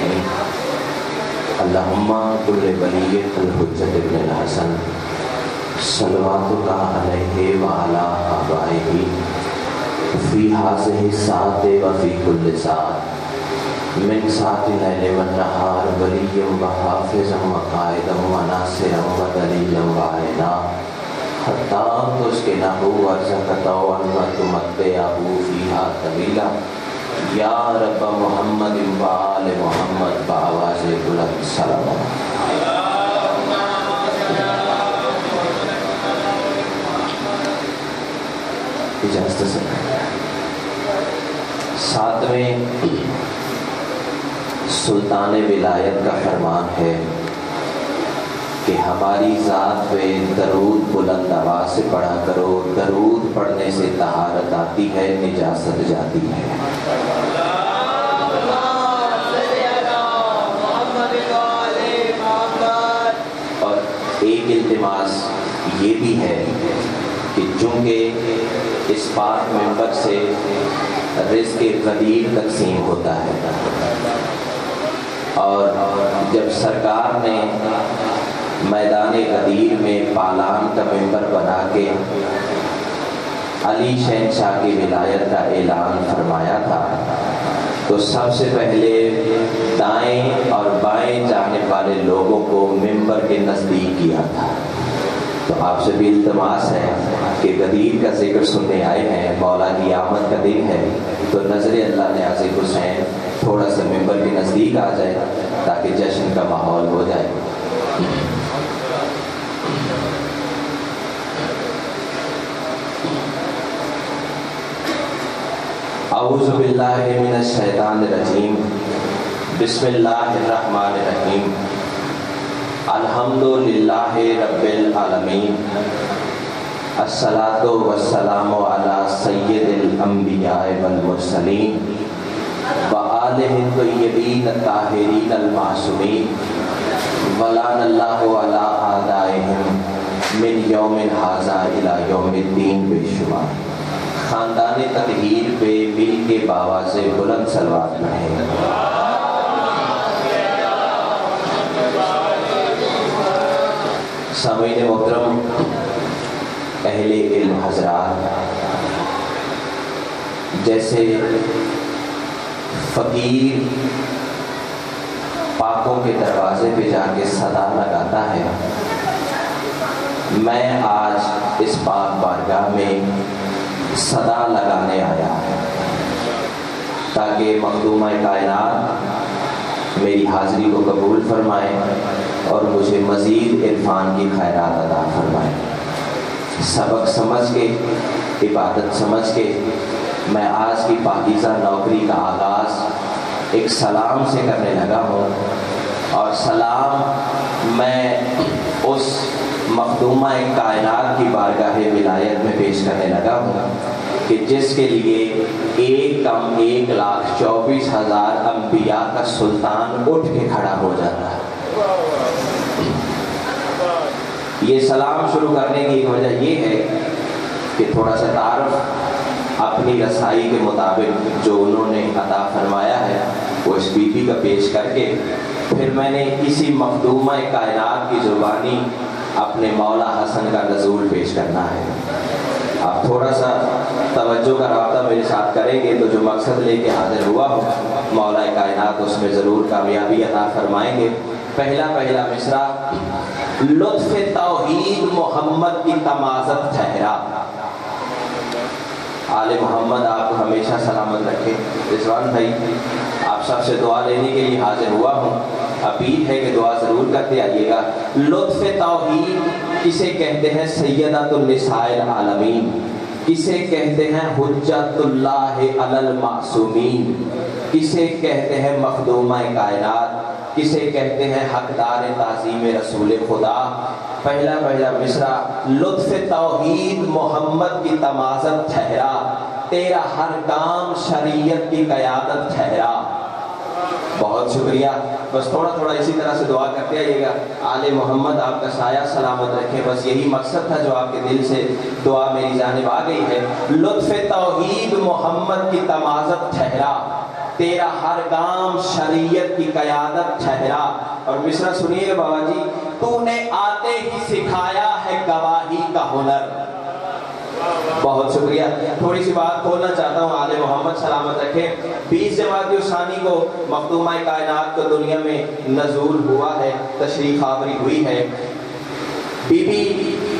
الصالحین اللہم کل ولیۃ الحجۃ ابن الحسن صلواتک علیہ وعلی آبائہ فی ہذہ الساعۃ وفی کل ساعۃ من ساعۃ اللیل والنہار ولیا وحافظا وقائدا وناصرا ودلیلا وعینا حتی تسکنہ ورزقہ وتمتعہ فیہا طویلا یا رب محمد و آل محمد بآواز بلند صلوات۔ اجازت سے ساتویں سلطان ولایت کا فرمان ہے کہ ہماری ذات پہ درود بلند آواز سے پڑھا کرو، درود پڑھنے سے طہارت آتی ہے، نجاست جاتی ہے۔ اور ایک التماس یہ بھی ہے کہ چونکہ اس پاک منبر سے رزق غدیر تقسیم ہوتا ہے، اور جب سرکار نے میدان غدیر میں پالان کا منبر بنا کے علی شہنشاہ کی ولایت کا اعلان فرمایا تھا تو سب سے پہلے دائیں اور بائیں جانب والے لوگوں کو منبر کے نزدیک کیا تھا۔ تو آپ سے بھی التماس ہے کہ غدیر کا ذکر سننے آئے ہیں، مولا کی آمد کا دن ہے، تو نظر اللہ نیاز حسین تھوڑا سا منبر کے نزدیک آ جائے تاکہ جشن کا ماحول ہو جائے۔ اعوذ باللہ من الشیطان الرجیم، بسم اللہ الرحمن الرحیم، الحمدللہ رب العالمین، الصلاۃ والسلام علی سید الانبیاء والمرسلین وآلہ الطیبین الطاہرین المعصومین ولعن اللہ علی اعدائہم من یوم ھذا الی یوم الدین بے شمار۔ خاندان تطہیر پہ مل کے باواز بلند صلوات پڑھیں۔ سامعین محترم، اہل علم حضرات، جیسے فقیر پاکوں کے دروازے پہ جا کے صدا لگاتا ہے، میں آج اس پاک بارگاہ میں صدا لگانے آیا تاکہ مخدومہ کائنات میری حاضری کو قبول فرمائے اور مجھے مزید عرفان کی خیرات عطا فرمائے۔ سبق سمجھ کے، عبادت سمجھ کے میں آج کی پاکیزہ نوکری کا آغاز ایک سلام سے کرنے لگا ہوں، اور سلام میں اس مخدومہ کائنات کی بارگاہ ولایت میں پیش کرنے لگا ہوں کہ جس کے لیے 1,24,000 انبیاء کا سلطان اٹھ کے کھڑا ہو جاتا ہے۔ یہ سلام شروع کرنے کی ایک وجہ یہ ہے کہ تھوڑا سا تعارف اپنی رسائی کے مطابق جو انہوں نے عطا فرمایا ہے وہ اس بی بی کا پیش کر کے پھر میں نے اسی مخدومہ کائنات کی زبانی اپنے مولا حسن کا نزول پیش کرنا ہے۔ آپ تھوڑا سا توجہ کا رابطہ میرے ساتھ کریں گے تو جو مقصد لے کے حاضر ہوا ہوں مولا کائنات اس میں ضرور کامیابی عطا فرمائیں گے۔ پہلا مصرع، لطف توحید محمد کی تمازت ٹھہرا۔ آل محمد آپ کو ہمیشہ سلامت رکھے۔ رضوان بھائی، آپ سب سے دعا لینے کے لیے حاضر ہوا ہوں، اپیل ہے کہ دعا ضرور کرتے آئیے گا۔ لطف توحید کسے کہتے ہیں؟ سیدۃ النساء العالمین، کسے کہتے ہیں حجت اللہ علی المعصومین، کسے کہتے ہیں مخدومہ کائنات، کسے کہتے ہیں حقدار تعظیم رسول خدا۔ پہلا مصرع، لطف توحید محمد کی تمازت ٹھہرا، تیرا ہر کام شریعت کی قیادت ٹھہرا۔ بہت شکریہ، بس تھوڑا اسی طرح سے دعا کرتے آئیے گا۔ آل محمد آپ کا سایہ سلامت رکھے، بس یہی مقصد تھا جو آپ کے دل سے دعا میری جانب آ گئی ہے۔ لطف توحید محمد کی تمازت ٹھہرا، تیرا ہر کام شریعت کی قیادت ٹھہرا. اور مصرع سنیے بابا جی، تو نے آتے ہی سکھایا ہے گواہی کا ہنر. بہت شکریہ. تھوڑی سی بات کھولنا چاہتا ہوں، آل محمد سلامت رکھے. 20 جمادی الثانی کو مخدومہ کائنات کو دنیا میں نزول ہوا ہے، تشریف آوری ہوئی ہے. بی بی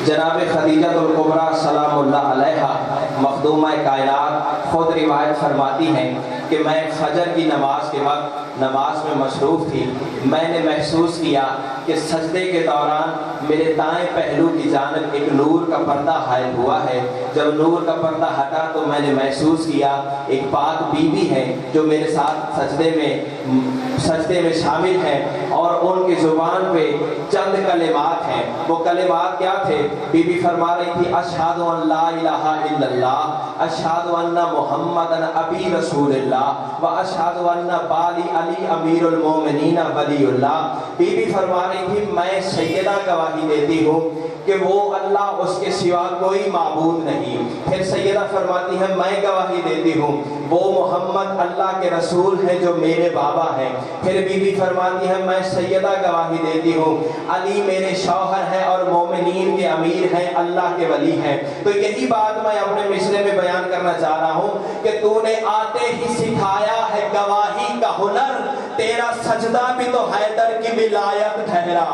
جناب خدیجہ الکبریٰ سلام اللہ علیہا مخدومہ کائنات خود روایت فرماتی ہیں کہ میں فجر کی نماز کے وقت نماز میں مصروف تھی. میں نے محسوس کیا کہ سجدے کے دوران میرے دائیں پہلو کی جانب ایک نور کا پردہ حائل ہوا ہے. جب نور کا پردہ ہٹا تو میں نے محسوس کیا ایک پاک بی بی ہے جو میرے ساتھ سجدے میں شامل ہیں، اور ان کی زبان پہ چند کلمات ہیں. وہ کلمات کیا تھے؟ بی بی فرما رہی تھی اشہد ان لا الہ الا اللہ، اشہد ان محمدن ابی رسول اللہ، و اشہد ان بالی علی امیر المومنین ولی اللہ. بی بی فرما رہی تھی میں سیدہ گواہی دیتی ہوں کہ وہ اللہ، اس کے سوا کوئی معبود نہیں. پھر سیدہ فرماتی ہے میں گواہی دیتی ہوں وہ محمد اللہ کے رسول ہیں جو میرے بابا ہیں. پھر بی بی فرماتی ہے میں سیدہ گواہی دیتی ہوں علی میرے شوہر ہیں اور مومنین کے امیر ہیں، اللہ کے ولی ہیں. تو یہی بات میں اپنے مصرے میں بیان کرنا چاہ رہا ہوں کہ تو نے آتے ہی سکھایا ہے گواہی کا ہنر، تیرا سجدہ بھی تو حیدر کی ولایت ٹھہرا.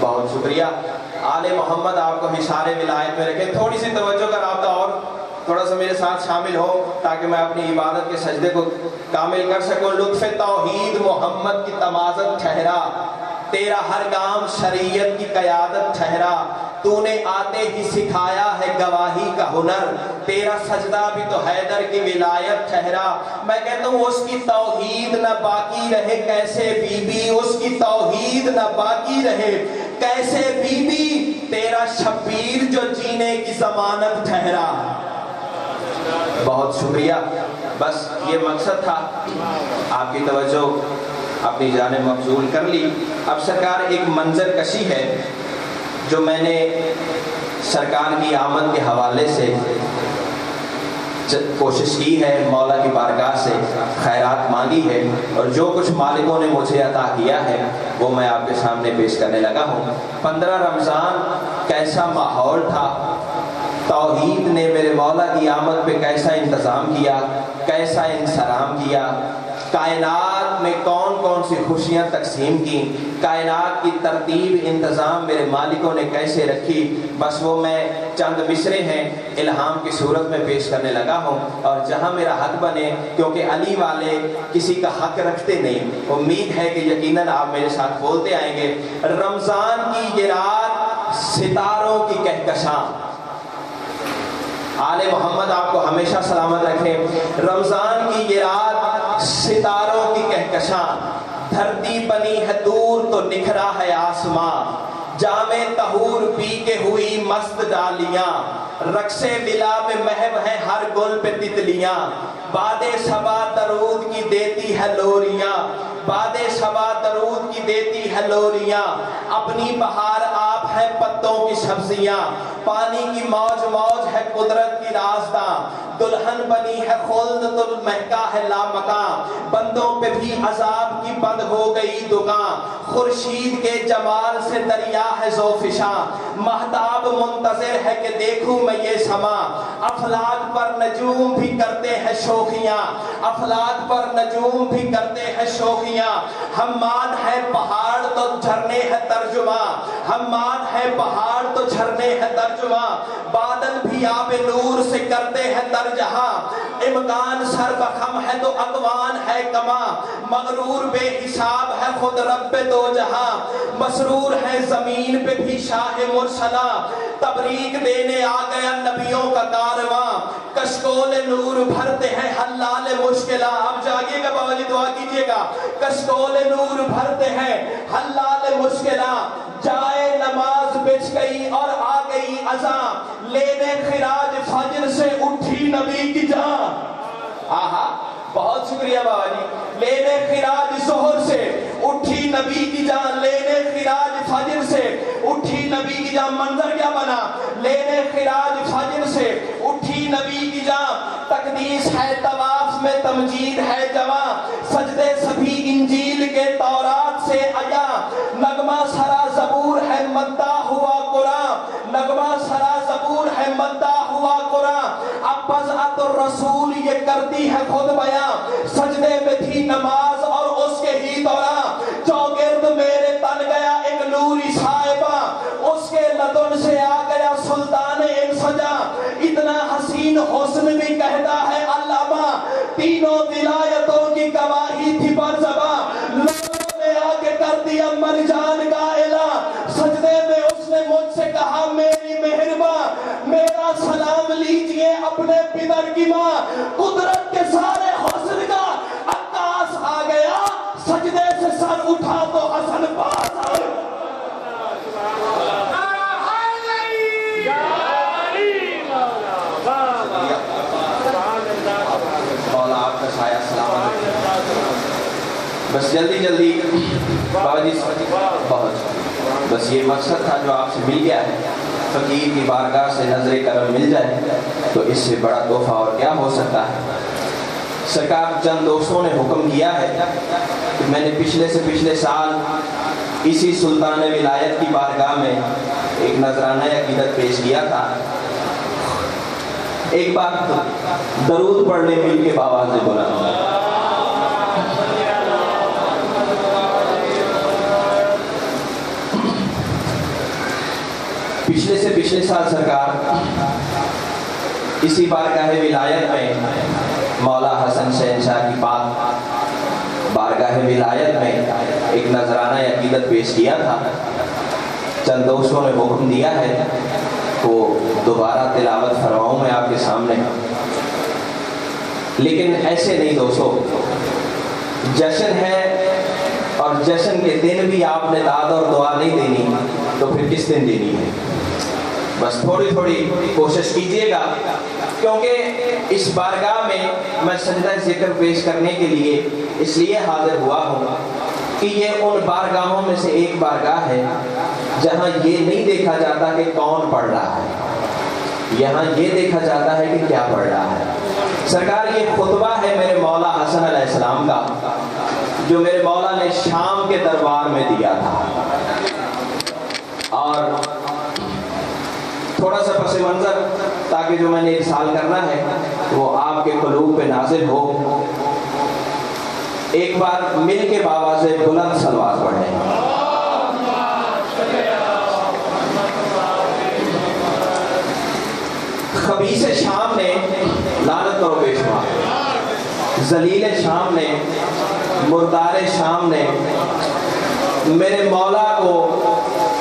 بہت شکریہ. آل محمد آپ کو حصار ولایت میں رکھے. تھوڑی سی توجہ کا رابطہ اور تھوڑا سا میرے ساتھ شامل ہو تاکہ میں اپنی عبادت کے سجدے کو کامل کر سکوں. لطف توحید محمد کی تمازت ٹھہرا، تیرا ہر کام شریعت کی قیادت ٹھہرا. تو نے آتے ہی سکھایا ہے گواہی کا ہنر، تیرا سجدہ بھی تو حیدر کی ولایت ٹھہرا. میں کہتا ہوں اس کی توحید نہ باقی رہے کیسے بی بی، اس کی توحید نہ باقی رہے کیسے بی بی، تیرا شبیر جو جینے کی ضمانت ٹھہرا. بہت شکریہ. بس یہ مقصد تھا، آپ کی توجہ اپنی جانب مبذول کر لی. اب سرکار ایک منظر کشی ہے جو میں نے سرکار کی آمد کے حوالے سے کوشش کی ہے، مولا کی بارگاہ سے خیرات مانگی ہے، اور جو کچھ مالکوں نے مجھے عطا کیا ہے وہ میں آپ کے سامنے پیش کرنے لگا ہوں. 15 رمضان کیسا ماحول تھا، توحید نے میرے مولا کی آمد پہ کیسا انتظام کیا، کیسا انصرام کیا، کائنات میں کون کون سی خوشیاں تقسیم کی، کائنات کی ترتیب انتظام میرے مالکوں نے کیسے رکھی. بس وہ میں چند مصرے ہیں الہام کی صورت میں پیش کرنے لگا ہوں، اور جہاں میرا حق بنے، کیونکہ علی والے کسی کا حق رکھتے نہیں، امید ہے کہ یقیناً آپ میرے ساتھ بولتے آئیں گے. رمضان کی یہ رات ستاروں کی کہکشاں، آل محمد آپ کو ہمیشہ سلامت رکھے. رمضان کی یہ رات ستاروں کی کہکشاں، دھرتی بنی ہے دور تو نکھرا ہے آسمان، جام طہور پی کے ہوئی مست ڈالیاں، رقص بلا میں محو ہیں ہر گل پہ تتلیاں، باد صبا درود کی دیتی ہے لوریاں، باد صبا درود کی دیتی ہے لوریاں، اپنی بہار آپ ہے پتوں کی سبزیاں، پانی کی موج موج ہے قدرت کی رازداں، دلہن بنی ہے خلد تو مہکا ہے لامکاں، بندوں پہ بھی عذاب کی بند ہو گئی دکان، خورشید کے جمال سے دریا ہے ذوفشاں، مہتاب منتظر ہے کہ دیکھوں میں یہ سما، افلاک پر نجوم بھی کرتے ہیں شوخیاں، افلاک پر نجوم بھی کرتے ہیں شوخیاں، حماد ہے پہاڑ تو جھرنے ہے ترجمہ، حماد ہے پہاڑ تو جھرنے ہے ترجمہ، بادل بھی آب نور سے کرتے ہیں ترجہاں، امکان سر بخم ہے تو اقوان ہے کما، مغرور بے حساب ہے خود رب دو جہاں، مسرور ہے زمین پہ بھی شاہ مرسلہ، تبریک دینے آ گیا نبیوں کا کارواں، کشکول نور بھرتے ہیں حلال مشکلہ. اب جاگیے گا بابا جی، دعا کیجئے گا. کشکول نور بھرتے ہیں حلال مشکلہ، جائے نماز بچ گئی اور آ گئی اذان، لینے خراج فجر سے اٹھی نبی کی جان. آہا بہت شکریہ بابا جی. لینے خراج ظہر سے اٹھی نبی کی جان، لینے خراج فجر سے اٹھی نبی کی جان. منظر کیا بنا؟ لینے خراج فجر سے اٹھی نبی کی جان، تقدیس ہے طواف میں تمجید ہے جوان، سجدے سبھی انجیل کے تورات سے آیا، نغمہ سرا زبور ہے مدہ ہوا قرآن، نغمہ سرا زبور ہے مدہ ہوا قرآن، اب بضعت الرسول یہ کرتی ہے خود بیان، سجدے میں تھی نماز اور اس کے ہی دوران، چوگرد میرے تن گیا ایک نوری صاحبہ، اس کے لدن سے آ گیا سلطان ایک سجا، اتنا حسین حسن بھی کہتا ہے علامہ، تینوں ولایتوں کی گواہی تھی پر زباں، لوگوں نے آ کے کر دیا مرجان کا اعلان، سجدے میں اس نے مجھ سے کہا میری مہربان، میرا سلام لیجئے اپنے پدر کی ماں، قدرت کے سارے حسن کا عکاس آ گیا، سجدے سے سر اٹھا تو حسن پاس آ گیا۔ مولا آپ کا سایہ سلامت رکھے۔ بس جلدی جلدی بابا جی بہت بس یہ مقصد تھا جو آپ سے مل گیا ہے، فقیر کی بارگاہ سے نظر کرم مل جائے تو اس سے بڑا تحفہ اور کیا ہو سکتا ہے۔ سرکار چند دوستوں نے حکم کیا ہے کہ میں نے پچھلے سے پچھلے سال اسی سلطان ولایت کی بارگاہ میں ایک نذرانہ عقیدت پیش کیا تھا، ایک بار درود پڑھنے مل کے بآواز بلند۔ پچھلے سے پچھلے سال سرکار اسی بارگاہ ولایت میں مولا حسن شہنشاہ کی پاک بارگاہ ولایت میں ایک نذرانہ عقیدت پیش کیا تھا، چند دوستوں نے حکم دیا ہے وہ دوبارہ تلاوت فرماؤں میں آپ کے سامنے، لیکن ایسے نہیں دوستو، جشن ہے اور جشن کے دن بھی آپ نے داد اور دعا نہیں دینی تو پھر کس دن دینی ہے؟ بس تھوڑی تھوڑی کوشش کیجئے گا، کیونکہ اس بارگاہ میں سجدہ ذکر پیش کرنے کے لیے اس لیے حاضر ہوا ہوں کہ یہ ان بارگاہوں میں سے ایک بارگاہ ہے جہاں یہ نہیں دیکھا جاتا کہ کون پڑھ رہا ہے، یہاں یہ دیکھا جاتا ہے کہ کیا پڑھ رہا ہے۔ سرکار یہ خطبہ ہے میرے مولا حسن علیہ السلام کا، جو میرے مولا نے شام کے دربار میں دیا تھا، اور تھوڑا سا پس منظر تاکہ جو میں نے ارسال کرنا ہے وہ آپ کے قلوب پہ نازل ہو، ایک بار مل کے بآواز بلند صلوات پڑھیں۔ خبیث شام نے لعنت کرو بے شمار، ذلیل شام نے، مردار شام نے میرے مولا کو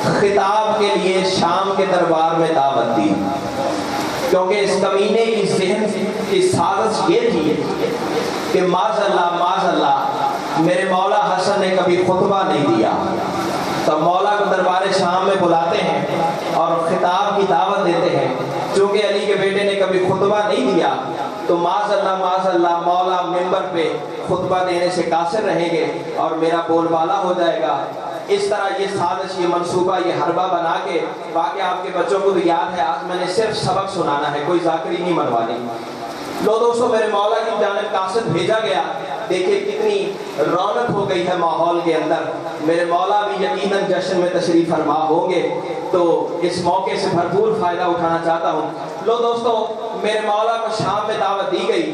خطاب کے لیے شام کے دربار میں دعوت دی، کیونکہ اس کمینے کی ذہن کی سازش یہ تھی کہ معاذ اللہ میرے مولا حسن نے کبھی خطبہ نہیں دیا، تو مولا کو دربار شام میں بلاتے ہیں اور خطاب کی دعوت دیتے ہیں، چونکہ علی کے بیٹے نے کبھی خطبہ نہیں دیا تو معاذ اللہ مولا منبر پہ خطبہ دینے سے قاصر رہیں گے اور میرا بول بالا ہو جائے گا۔ اس طرح یہ سازش، یہ منصوبہ، یہ حربہ بنا کے، باقی آپ کے بچوں کو تو یاد ہے، آج میں نے صرف سبق سنانا ہے، کوئی ذاکری نہیں منوانی۔ لو دوستو، میرے مولا کی جانب قاصد بھیجا گیا، دیکھیں کتنی رونق ہو گئی ہے ماحول کے اندر، میرے مولا بھی یقیناً جشن میں تشریف فرما ہوں گے، تو اس موقع سے بھرپور فائدہ اٹھانا چاہتا ہوں۔ لو دوستو، میرے مولا کو شام میں دعوت دی گئی،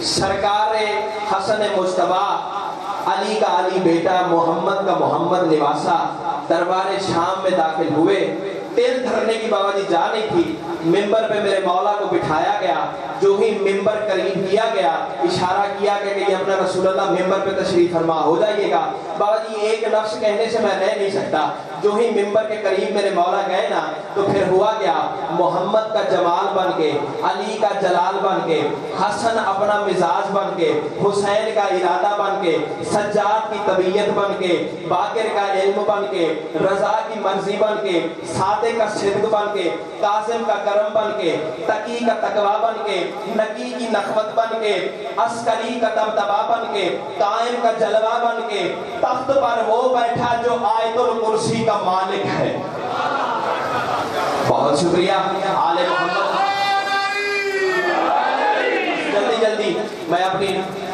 سرکار حسن مجتبیٰ، علی کا علی بیٹا، محمد کا محمد نواسا دربار شام میں داخل ہوئے، تیل دھرنے کی بابا جی جا نہیں تھی، منبر پہ میرے مولا کو بٹھایا گیا، جو ہی منبر قریب کیا گیا، اشارہ کیا کہ یہ اپنا رسول اللہ منبر پہ تشریف فرما ہو جائیے گا۔ بابا جی ایک لفظ کہنے سے میں رہ نہیں سکتا، جو ہی منبر کے قریب میرے مولا گئے نا تو پھر ہوا کیا، محمد کا جمال بن کے، علی کا جلال بن کے، حسن اپنا مزاج بن کے، حسین کا ارادہ بن کے، سجاد کی طبیعت بن کے، باقر کا علم بن کے، رضا کی مرضی بن کے، صادق کا صدق بن کے، قاسم کا کرم بن کے، تقی کا تقوی بن کے، نقی کی نخوت بن کے، عسکری کا دبدبا بن کے، قائم کا جلوہ بن کے، تخت پر وہ بیٹھا جو آیت الکرسی کا مالک ہے۔ بہت شکریہ آل محمد۔ جلدی جلدی میں اپنی